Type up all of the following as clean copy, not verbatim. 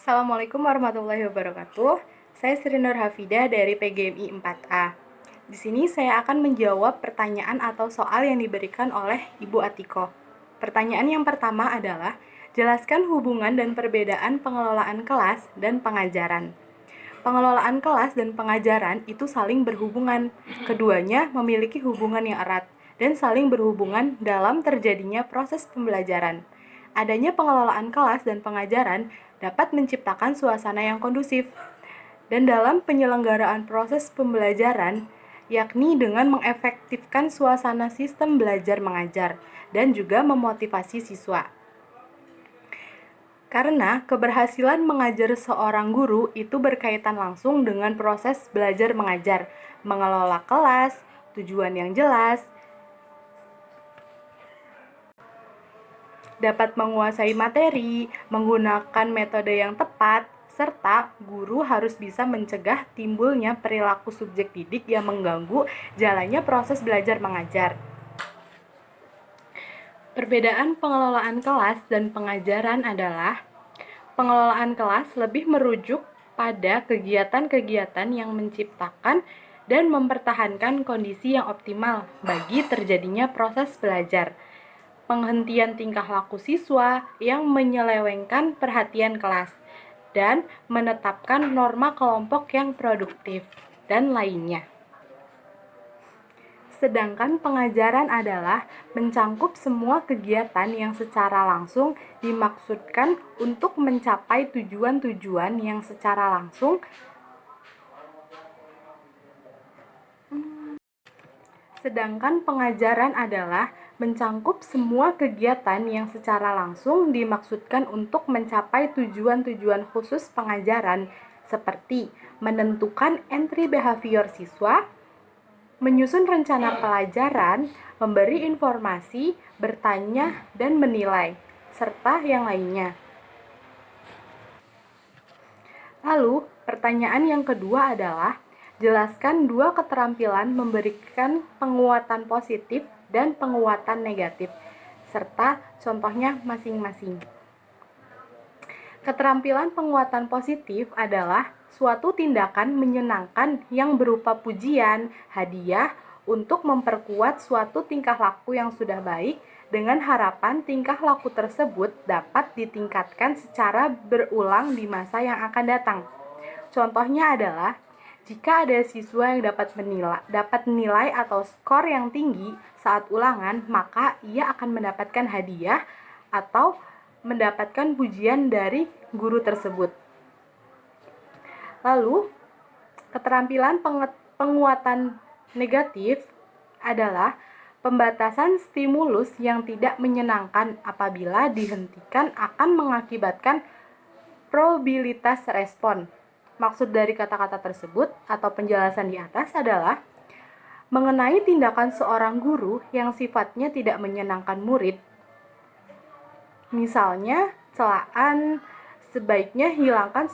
Assalamualaikum warahmatullahi wabarakatuh. Saya Sri Nur Hafidah dari PGMI 4A. Di sini saya akan menjawab pertanyaan atau soal yang diberikan oleh Ibu Atiko. Pertanyaan yang pertama adalah, jelaskan hubungan dan perbedaan pengelolaan kelas dan pengajaran. Pengelolaan kelas dan pengajaran itu saling berhubungan. Keduanya memiliki hubungan yang erat dan saling berhubungan dalam terjadinya proses pembelajaran. Adanya pengelolaan kelas dan pengajaran dapat menciptakan suasana yang kondusif dan dalam penyelenggaraan proses pembelajaran, yakni dengan mengefektifkan suasana sistem belajar mengajar dan juga memotivasi siswa. Karena keberhasilan mengajar seorang guru itu berkaitan langsung dengan proses belajar mengajar, mengelola kelas, tujuan yang jelas, dapat menguasai materi, menggunakan metode yang tepat, serta guru harus bisa mencegah timbulnya perilaku subjek didik yang mengganggu jalannya proses belajar mengajar. Perbedaan pengelolaan kelas dan pengajaran adalah, pengelolaan kelas lebih merujuk pada kegiatan-kegiatan yang menciptakan dan mempertahankan kondisi yang optimal bagi terjadinya proses belajar. Penghentian tingkah laku siswa yang menyelewengkan perhatian kelas, dan menetapkan norma kelompok yang produktif, dan lainnya. Sedangkan pengajaran adalah mencangkup semua kegiatan yang secara langsung dimaksudkan untuk mencapai tujuan-tujuan yang secara langsung Sedangkan pengajaran adalah mencangkup semua kegiatan yang secara langsung dimaksudkan untuk mencapai tujuan-tujuan khusus pengajaran, seperti menentukan entry behavior siswa, menyusun rencana pelajaran, memberi informasi, bertanya, dan menilai, serta yang lainnya. Lalu, pertanyaan yang kedua adalah, jelaskan dua keterampilan memberikan penguatan positif dan penguatan negatif, serta contohnya masing-masing. Keterampilan penguatan positif adalah suatu tindakan menyenangkan yang berupa pujian, hadiah, untuk memperkuat suatu tingkah laku yang sudah baik dengan harapan tingkah laku tersebut dapat ditingkatkan secara berulang di masa yang akan datang. Contohnya adalah, jika ada siswa yang dapat nilai atau skor yang tinggi saat ulangan, maka ia akan mendapatkan hadiah atau mendapatkan pujian dari guru tersebut. Lalu, keterampilan penguatan negatif adalah pembatasan stimulus yang tidak menyenangkan apabila dihentikan akan mengakibatkan probabilitas respon. Maksud dari kata-kata tersebut atau penjelasan di atas adalah mengenai tindakan seorang guru yang sifatnya tidak menyenangkan murid. Misalnya, celaan sebaiknya hilangkan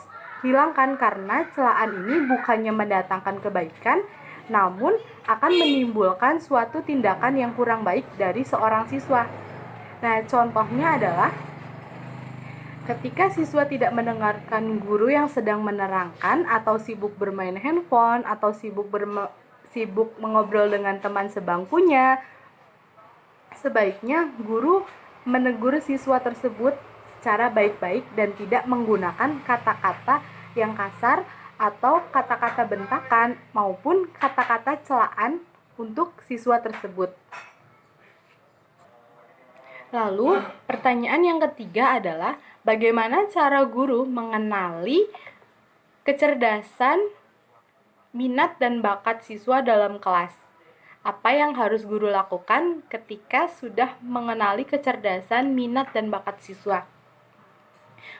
karena celaan ini bukannya mendatangkan kebaikan, namun akan menimbulkan suatu tindakan yang kurang baik dari seorang siswa. Nah, contohnya adalah ketika siswa tidak mendengarkan guru yang sedang menerangkan atau sibuk bermain handphone atau sibuk mengobrol dengan teman sebangkunya, sebaiknya guru menegur siswa tersebut secara baik-baik dan tidak menggunakan kata-kata yang kasar atau kata-kata bentakan maupun kata-kata celaan untuk siswa tersebut. Lalu, pertanyaan yang ketiga adalah, bagaimana cara guru mengenali kecerdasan, minat, dan bakat siswa dalam kelas? Apa yang harus guru lakukan ketika sudah mengenali kecerdasan, minat, dan bakat siswa?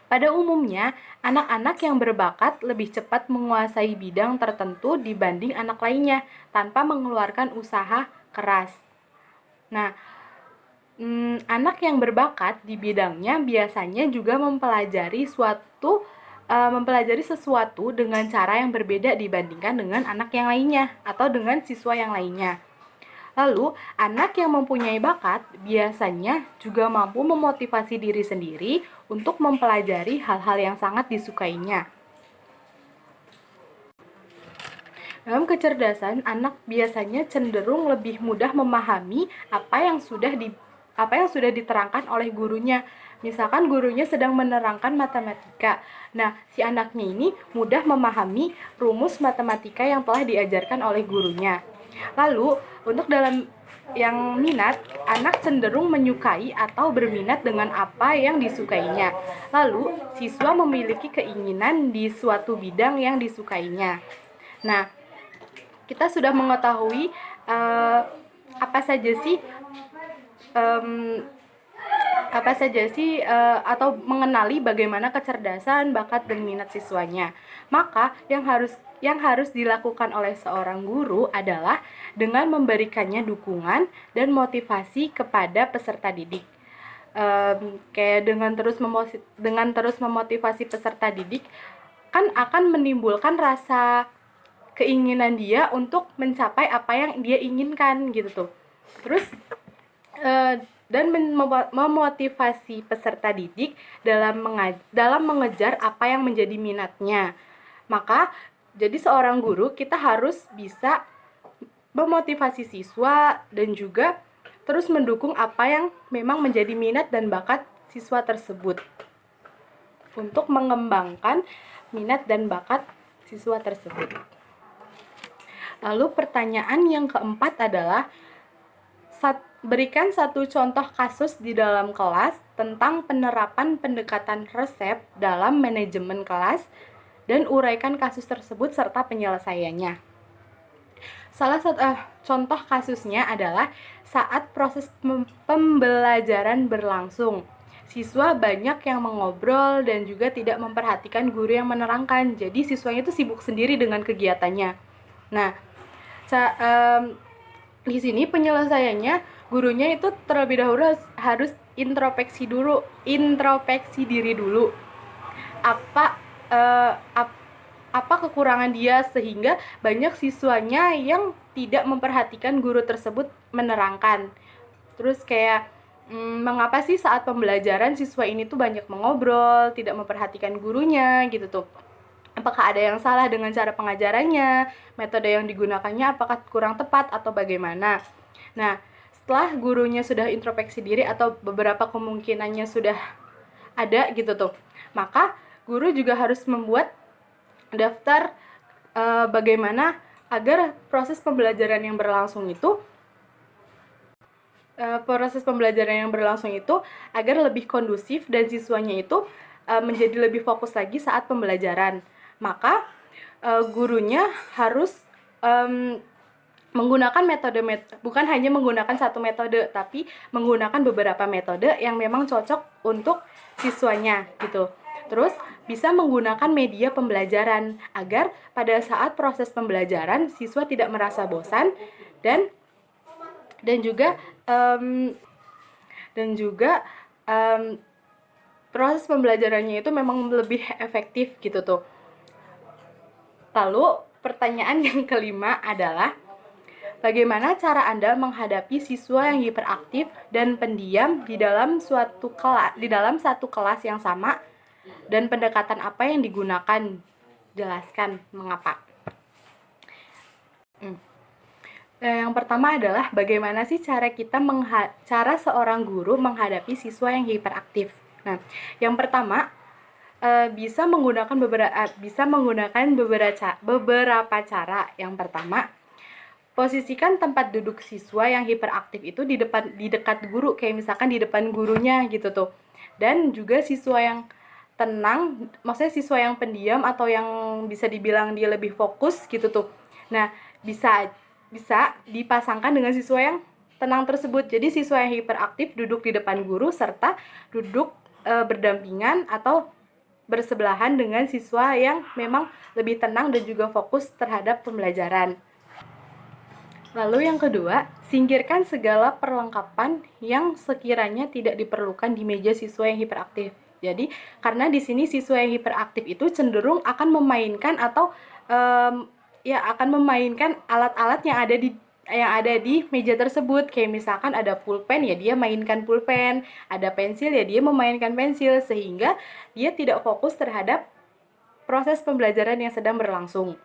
Pada umumnya, anak-anak yang berbakat lebih cepat menguasai bidang tertentu dibanding anak lainnya tanpa mengeluarkan usaha keras. Nah, anak yang berbakat di bidangnya biasanya juga mempelajari sesuatu dengan cara yang berbeda dibandingkan dengan anak yang lainnya atau dengan siswa yang lainnya. Lalu, anak yang mempunyai bakat biasanya juga mampu memotivasi diri sendiri untuk mempelajari hal-hal yang sangat disukainya. Dalam kecerdasan, anak biasanya cenderung lebih mudah memahami apa yang sudah diterangkan oleh gurunya. Misalkan gurunya sedang menerangkan matematika. Nah, si anaknya ini mudah memahami rumus matematika yang telah diajarkan oleh gurunya. Lalu, untuk dalam yang minat, anak cenderung menyukai atau berminat dengan apa yang disukainya. Lalu, siswa memiliki keinginan di suatu bidang yang disukainya. Nah, kita sudah mengetahui apa saja sih atau mengenali bagaimana kecerdasan, bakat, dan minat siswanya. Maka yang harus dilakukan oleh seorang guru adalah dengan memberikannya dukungan dan motivasi kepada peserta didik. Kayak dengan terus memotivasi peserta didik kan akan menimbulkan rasa keinginan dia untuk mencapai apa yang dia inginkan gitu tuh. Terus dan memotivasi peserta didik dalam mengejar apa yang menjadi minatnya. Maka jadi seorang guru kita harus bisa memotivasi siswa dan juga terus mendukung apa yang memang menjadi minat dan bakat siswa tersebut untuk mengembangkan minat dan bakat siswa tersebut. Lalu pertanyaan yang keempat adalah berikan satu contoh kasus di dalam kelas tentang penerapan pendekatan resep dalam manajemen kelas dan uraikan kasus tersebut serta penyelesaiannya. Salah satu contoh kasusnya adalah saat proses pembelajaran berlangsung. Siswa banyak yang mengobrol dan juga tidak memperhatikan guru yang menerangkan. Jadi siswanya itu sibuk sendiri dengan kegiatannya. Nah, di sini penyelesaiannya gurunya itu terlebih dahulu harus introspeksi diri dulu. Apa kekurangan dia sehingga banyak siswanya yang tidak memperhatikan guru tersebut menerangkan. Terus kayak mengapa sih saat pembelajaran siswa ini tuh banyak mengobrol, tidak memperhatikan gurunya gitu tuh. Apakah ada yang salah dengan cara pengajarannya, metode yang digunakannya apakah kurang tepat atau bagaimana. Nah, setelah gurunya sudah introspeksi diri atau beberapa kemungkinannya sudah ada gitu tuh, maka guru juga harus membuat daftar bagaimana agar proses pembelajaran yang berlangsung itu agar lebih kondusif dan siswanya itu menjadi lebih fokus lagi saat pembelajaran. Maka gurunya harus menggunakan bukan hanya menggunakan satu metode, tapi menggunakan beberapa metode yang memang cocok untuk siswanya gitu. Terus bisa menggunakan media pembelajaran agar pada saat proses pembelajaran siswa tidak merasa bosan dan juga proses pembelajarannya itu memang lebih efektif gitu tuh. Lalu pertanyaan yang kelima adalah bagaimana cara Anda menghadapi siswa yang hiperaktif dan pendiam di dalam satu kelas yang sama dan pendekatan apa yang digunakan? Jelaskan mengapa. Yang pertama adalah bagaimana sih cara seorang guru menghadapi siswa yang hiperaktif. Nah, yang pertama bisa menggunakan beberapa cara. Yang pertama, posisikan tempat duduk siswa yang hiperaktif itu di dekat guru, kayak misalkan di depan gurunya gitu tuh. Dan juga siswa yang tenang, maksudnya siswa yang pendiam atau yang bisa dibilang dia lebih fokus gitu tuh. Nah, bisa dipasangkan dengan siswa yang tenang tersebut. Jadi siswa yang hiperaktif duduk di depan guru serta duduk berdampingan atau bersebelahan dengan siswa yang memang lebih tenang dan juga fokus terhadap pembelajaran. Lalu yang kedua, singkirkan segala perlengkapan yang sekiranya tidak diperlukan di meja siswa yang hiperaktif. Jadi, karena di sini siswa yang hiperaktif itu cenderung akan memainkan atau akan memainkan alat-alat yang ada yang ada di meja tersebut. Kayak misalkan ada pulpen, ya dia mainkan pulpen, ada pensil, ya dia memainkan pensil, sehingga dia tidak fokus terhadap proses pembelajaran yang sedang berlangsung.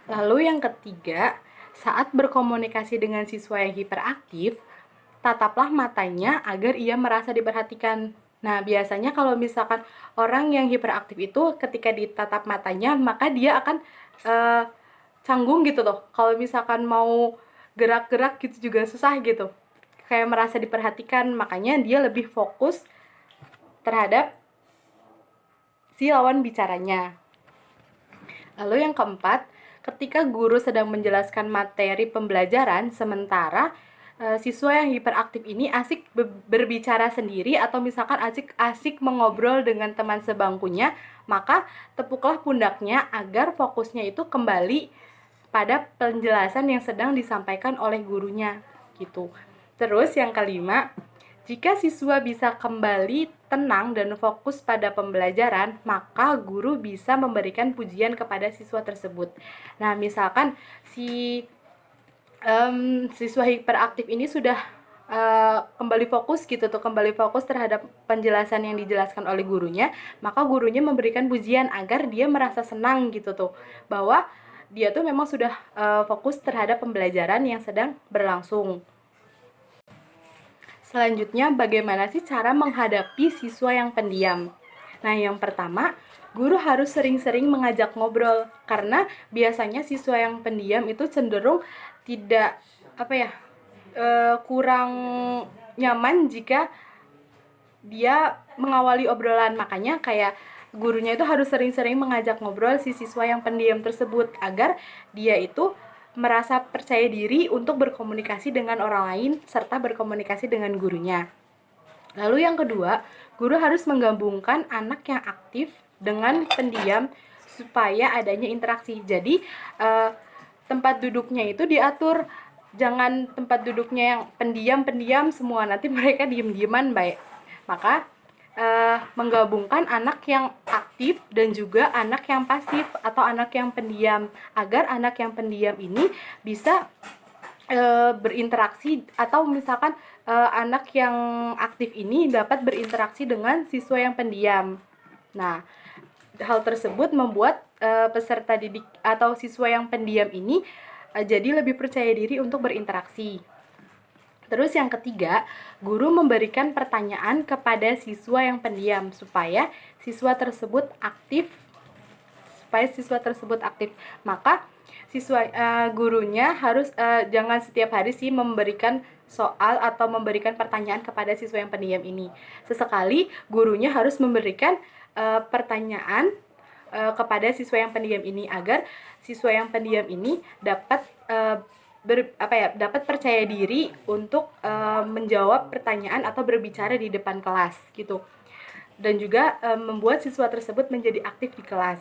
Lalu yang ketiga, saat berkomunikasi dengan siswa yang hiperaktif, tataplah matanya agar ia merasa diperhatikan. Nah, biasanya kalau misalkan orang yang hiperaktif itu ketika ditatap matanya, maka dia akan canggung gitu loh. Kalau misalkan mau gerak-gerak gitu juga susah gitu. Kayak merasa diperhatikan, makanya dia lebih fokus terhadap si lawan bicaranya. Lalu yang keempat, ketika guru sedang menjelaskan materi pembelajaran, sementara siswa yang hiperaktif ini asik berbicara sendiri atau misalkan asik mengobrol dengan teman sebangkunya, maka tepuklah pundaknya agar fokusnya itu kembali pada penjelasan yang sedang disampaikan oleh gurunya gitu. Terus yang kelima, jika siswa bisa kembali tenang dan fokus pada pembelajaran, maka guru bisa memberikan pujian kepada siswa tersebut. Nah, misalkan siswa hiperaktif ini sudah kembali fokus gitu tuh, kembali fokus terhadap penjelasan yang dijelaskan oleh gurunya, maka gurunya memberikan pujian agar dia merasa senang gitu tuh, bahwa dia tuh memang sudah fokus terhadap pembelajaran yang sedang berlangsung. Selanjutnya, bagaimana sih cara menghadapi siswa yang pendiam? Nah, yang pertama, guru harus sering-sering mengajak ngobrol, karena biasanya siswa yang pendiam itu cenderung tidak kurang nyaman jika dia mengawali obrolan. Makanya kayak gurunya itu harus sering-sering mengajak ngobrol si siswa yang pendiam tersebut agar dia itu merasa percaya diri untuk berkomunikasi dengan orang lain serta berkomunikasi dengan gurunya. Lalu yang kedua, guru harus menggabungkan anak yang aktif dengan pendiam supaya adanya interaksi. Jadi tempat duduknya itu diatur, jangan tempat duduknya yang pendiam semua, nanti mereka diem-dieman baik. Maka menggabungkan anak yang aktif dan juga anak yang pasif atau anak yang pendiam, agar anak yang pendiam ini bisa berinteraksi, atau misalkan anak yang aktif ini dapat berinteraksi dengan siswa yang pendiam. Nah, hal tersebut membuat peserta didik atau siswa yang pendiam ini jadi lebih percaya diri untuk berinteraksi. Terus yang ketiga, guru memberikan pertanyaan kepada siswa yang pendiam supaya siswa tersebut aktif. Maka gurunya harus jangan setiap hari sih memberikan soal atau memberikan pertanyaan kepada siswa yang pendiam ini. Sesekali gurunya harus memberikan pertanyaan kepada siswa yang pendiam ini agar siswa yang pendiam ini dapat dapat percaya diri untuk menjawab pertanyaan atau berbicara di depan kelas gitu. Dan juga membuat siswa tersebut menjadi aktif di kelas.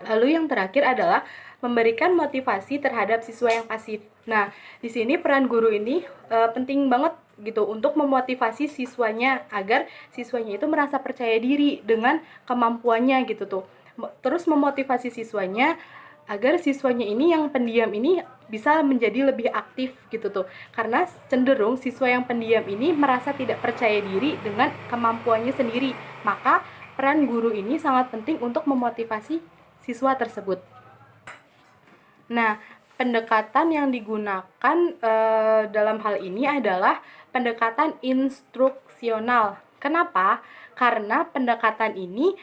Lalu yang terakhir adalah memberikan motivasi terhadap siswa yang pasif. Nah, di sini peran guru ini penting banget gitu untuk memotivasi siswanya agar siswanya itu merasa percaya diri dengan kemampuannya gitu tuh. Terus memotivasi siswanya agar siswanya ini yang pendiam ini bisa menjadi lebih aktif gitu tuh. Karena cenderung siswa yang pendiam ini merasa tidak percaya diri dengan kemampuannya sendiri. Maka peran guru ini sangat penting untuk memotivasi siswa tersebut. Nah, pendekatan yang digunakan dalam hal ini adalah pendekatan instruksional. Kenapa? Karena pendekatan ini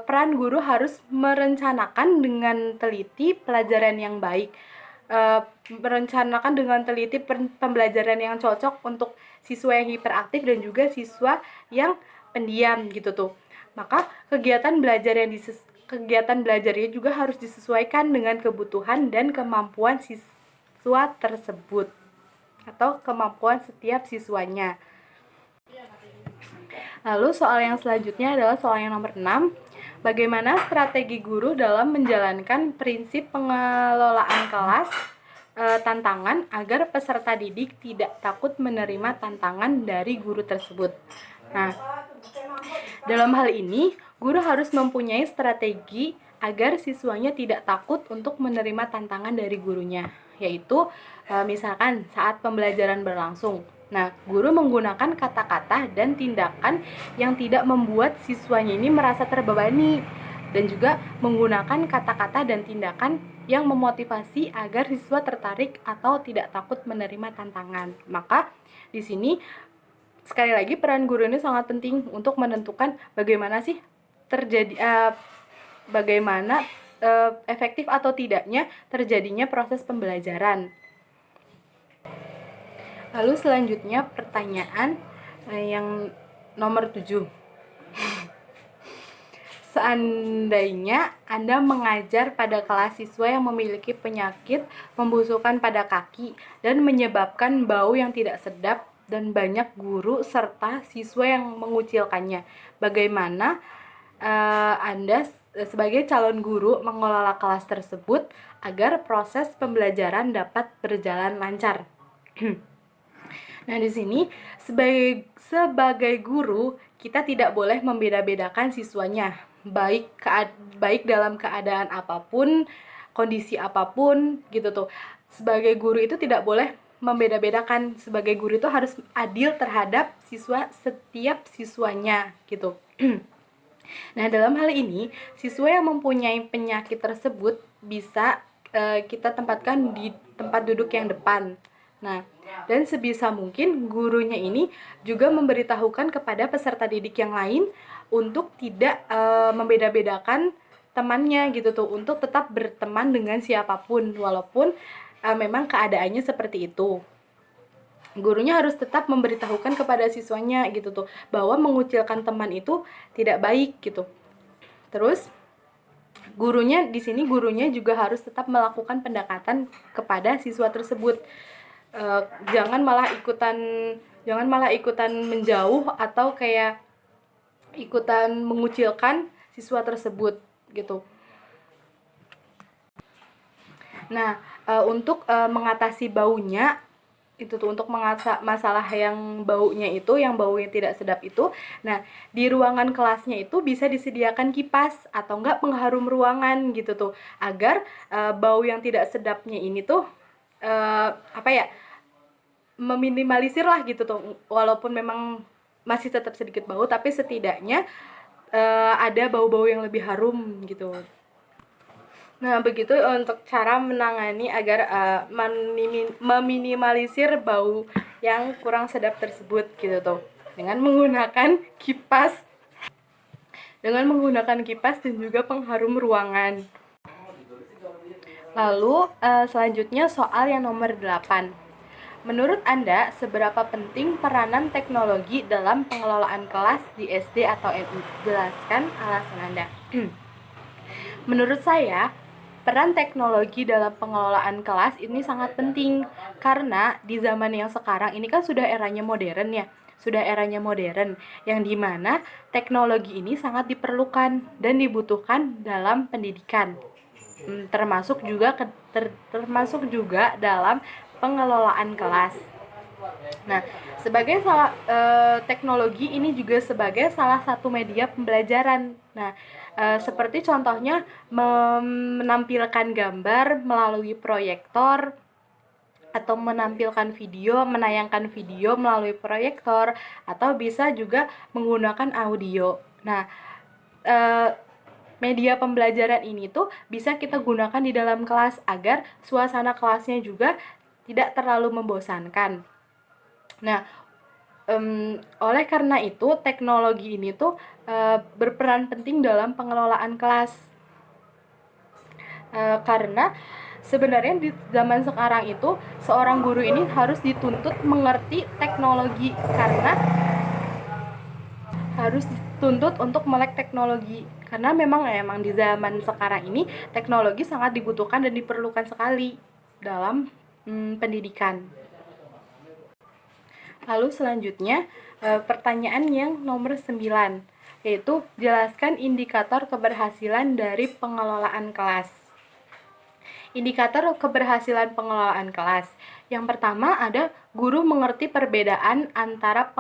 peran guru harus merencanakan dengan teliti pelajaran yang baik, merencanakan dengan teliti pembelajaran yang cocok untuk siswa yang hiperaktif dan juga siswa yang pendiam gitu tuh. Maka kegiatan belajarnya juga harus disesuaikan dengan kebutuhan dan kemampuan siswa tersebut atau kemampuan setiap siswanya. Lalu soal yang selanjutnya adalah soal yang nomor 6. Bagaimana strategi guru dalam menjalankan prinsip pengelolaan kelas tantangan agar peserta didik tidak takut menerima tantangan dari guru tersebut. Nah, dalam hal ini, guru harus mempunyai strategi agar siswanya tidak takut untuk menerima tantangan dari gurunya. yaitu misalkan saat pembelajaran berlangsung. Nah, guru menggunakan kata-kata dan tindakan yang tidak membuat siswanya ini merasa terbebani, dan juga menggunakan kata-kata dan tindakan yang memotivasi agar siswa tertarik atau tidak takut menerima tantangan. Maka di sini sekali lagi peran guru ini sangat penting untuk menentukan bagaimana sih bagaimana efektif atau tidaknya terjadinya proses pembelajaran. Lalu selanjutnya pertanyaan yang nomor 7. Seandainya Anda mengajar pada kelas siswa yang memiliki penyakit membusukan pada kaki dan menyebabkan bau yang tidak sedap dan banyak guru serta siswa yang mengucilkannya, bagaimana Anda sebagai calon guru mengelola kelas tersebut agar proses pembelajaran dapat berjalan lancar? Nah, di sini sebagai guru kita tidak boleh membeda-bedakan siswanya, baik dalam keadaan apapun, kondisi apapun gitu tuh. Sebagai guru itu tidak boleh membeda-bedakan. Sebagai guru itu harus adil terhadap setiap siswanya gitu. Nah, dalam hal ini siswa yang mempunyai penyakit tersebut bisa kita tempatkan di tempat duduk yang depan. Nah, dan sebisa mungkin gurunya ini juga memberitahukan kepada peserta didik yang lain untuk tidak membeda-bedakan temannya gitu tuh, untuk tetap berteman dengan siapapun walaupun memang keadaannya seperti itu. Gurunya harus tetap memberitahukan kepada siswanya gitu tuh, bahwa mengucilkan teman itu tidak baik gitu. Terus gurunya juga harus tetap melakukan pendekatan kepada siswa tersebut. Jangan malah ikutan menjauh atau kayak ikutan mengucilkan siswa tersebut gitu. Nah, untuk mengatasi baunya itu tuh, untuk masalah yang baunya tidak sedap itu. Nah, di ruangan kelasnya itu bisa disediakan kipas atau enggak pengharum ruangan gitu tuh, agar bau yang tidak sedapnya ini tuh meminimalisir lah gitu tuh, walaupun memang masih tetap sedikit bau, tapi setidaknya ada bau-bau yang lebih harum gitu. Nah, begitu untuk cara menangani agar meminimalisir bau yang kurang sedap tersebut gitu tuh, dengan menggunakan kipas dan juga pengharum ruangan. Lalu selanjutnya soal yang nomor 8. Menurut Anda, seberapa penting peranan teknologi dalam pengelolaan kelas di SD atau MI? Jelaskan alasan Anda. Menurut saya, peran teknologi dalam pengelolaan kelas ini sangat penting, karena di zaman yang sekarang ini kan sudah eranya modern ya. Sudah eranya modern, yang dimana teknologi ini sangat diperlukan dan dibutuhkan dalam pendidikan. Termasuk juga dalam pengelolaan kelas. Nah, teknologi ini juga sebagai salah satu media pembelajaran. Nah, seperti contohnya menampilkan gambar melalui proyektor, atau menayangkan video melalui proyektor, atau bisa juga menggunakan audio. Nah, media pembelajaran ini tuh bisa kita gunakan di dalam kelas agar suasana kelasnya juga tidak terlalu membosankan. Nah, oleh karena itu teknologi ini tuh berperan penting dalam pengelolaan kelas, karena sebenarnya di zaman sekarang itu seorang guru ini harus dituntut mengerti teknologi, karena harus dituntut untuk melek teknologi, karena memang di zaman sekarang ini teknologi sangat dibutuhkan dan diperlukan sekali dalam pendidikan. Lalu selanjutnya pertanyaan yang nomor 9, yaitu jelaskan indikator keberhasilan dari pengelolaan kelas. Indikator keberhasilan pengelolaan kelas. Yang pertama ada guru mengerti perbedaan antara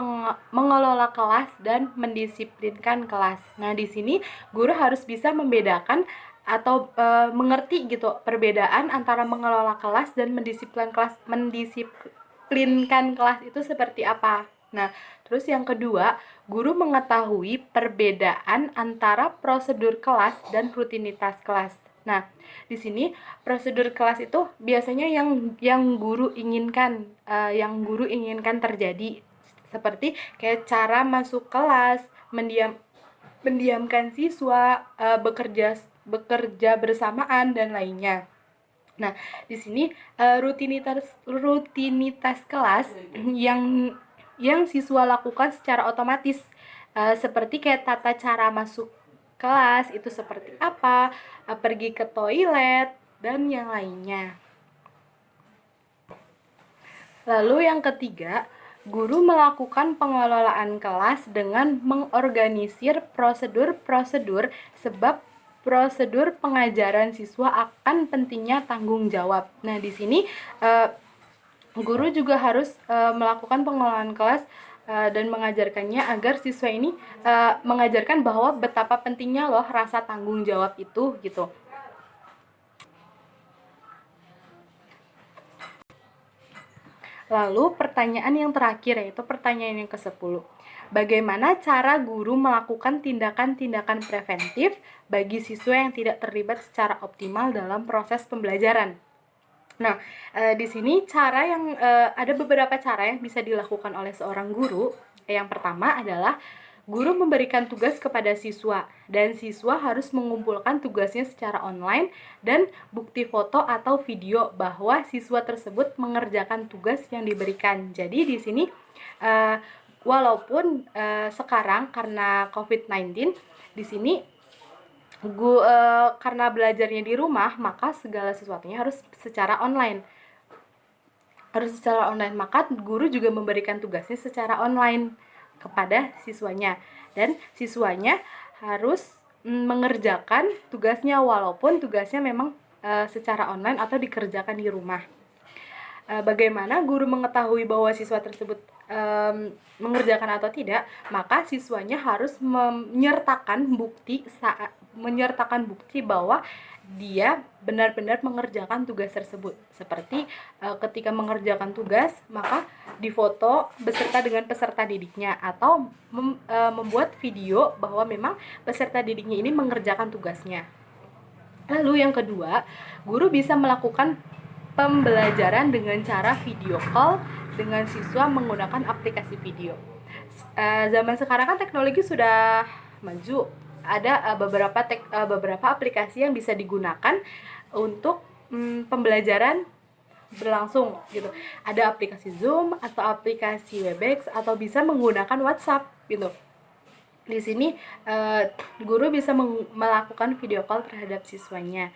mengelola kelas dan mendisiplinkan kelas. Nah, di sini guru harus bisa membedakan atau mengerti gitu perbedaan antara mengelola kelas dan mendisiplinkan kelas itu seperti apa. Nah, terus yang kedua, guru mengetahui perbedaan antara prosedur kelas dan rutinitas kelas. Nah, di sini prosedur kelas itu biasanya yang guru inginkan, terjadi seperti kayak cara masuk kelas, mendiamkan siswa, bekerja bersamaan dan lainnya. Nah, di sini rutinitas kelas yang siswa lakukan secara otomatis, seperti kayak tata cara masuk kelas itu seperti apa, pergi ke toilet dan yang lainnya. Lalu yang ketiga, guru melakukan pengelolaan kelas dengan mengorganisir prosedur-prosedur sebab prosedur pengajaran siswa akan pentingnya tanggung jawab. Nah, di sini guru juga harus melakukan pengelolaan kelas dan mengajarkannya agar siswa ini mengajarkan bahwa betapa pentingnya loh rasa tanggung jawab itu gitu. Lalu pertanyaan yang terakhir yaitu pertanyaan yang ke-10. Bagaimana cara guru melakukan tindakan-tindakan preventif bagi siswa yang tidak terlibat secara optimal dalam proses pembelajaran? Nah, di sini ada beberapa cara yang bisa dilakukan oleh seorang guru. Yang pertama adalah guru memberikan tugas kepada siswa dan siswa harus mengumpulkan tugasnya secara online dan bukti foto atau video bahwa siswa tersebut mengerjakan tugas yang diberikan. Jadi di sini walaupun sekarang karena COVID-19 di sini karena belajarnya di rumah, maka segala sesuatunya harus secara online. Maka guru juga memberikan tugasnya secara online kepada siswanya. Dan siswanya harus mengerjakan tugasnya walaupun tugasnya memang secara online atau dikerjakan di rumah. Bagaimana guru mengetahui bahwa siswa tersebut mengerjakan atau tidak? Maka siswanya harus menyertakan bukti bahwa dia benar-benar mengerjakan tugas tersebut. Seperti ketika mengerjakan tugas, maka difoto beserta dengan peserta didiknya atau membuat video bahwa memang peserta didiknya ini mengerjakan tugasnya. Lalu yang kedua, guru bisa melakukan pembelajaran dengan cara video call dengan siswa menggunakan aplikasi video. Zaman sekarang kan teknologi sudah maju. Ada beberapa aplikasi yang bisa digunakan untuk pembelajaran berlangsung gitu. Ada aplikasi Zoom atau aplikasi Webex atau bisa menggunakan WhatsApp gitu. Di sini guru bisa melakukan video call terhadap siswanya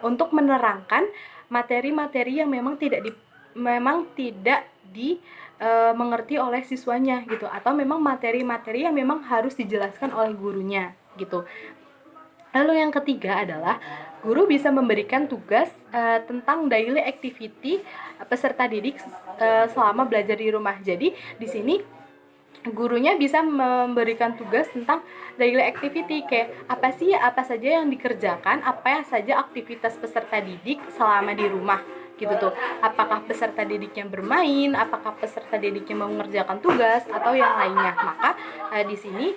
untuk menerangkan materi-materi yang memang tidak dimengerti oleh siswanya gitu, atau memang materi-materi yang memang harus dijelaskan oleh gurunya gitu. Lalu yang ketiga adalah guru bisa memberikan tugas tentang daily activity peserta didik selama belajar di rumah. Jadi di sini gurunya bisa memberikan tugas tentang daily activity, kayak apa saja yang dikerjakan, apa saja aktivitas peserta didik selama di rumah gitu tuh. Apakah peserta didiknya bermain, apakah peserta didiknya mengerjakan tugas atau yang lainnya. Maka di sini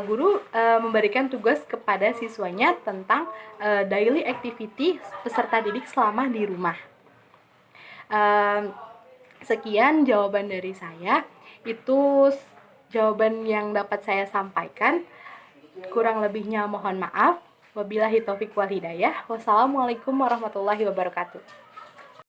guru memberikan tugas kepada siswanya tentang daily activity peserta didik selama di rumah. Sekian jawaban dari saya. Itu jawaban yang dapat saya sampaikan. Kurang lebihnya mohon maaf. Wabillahi taufik wal hidayah. Wassalamualaikum warahmatullahi wabarakatuh.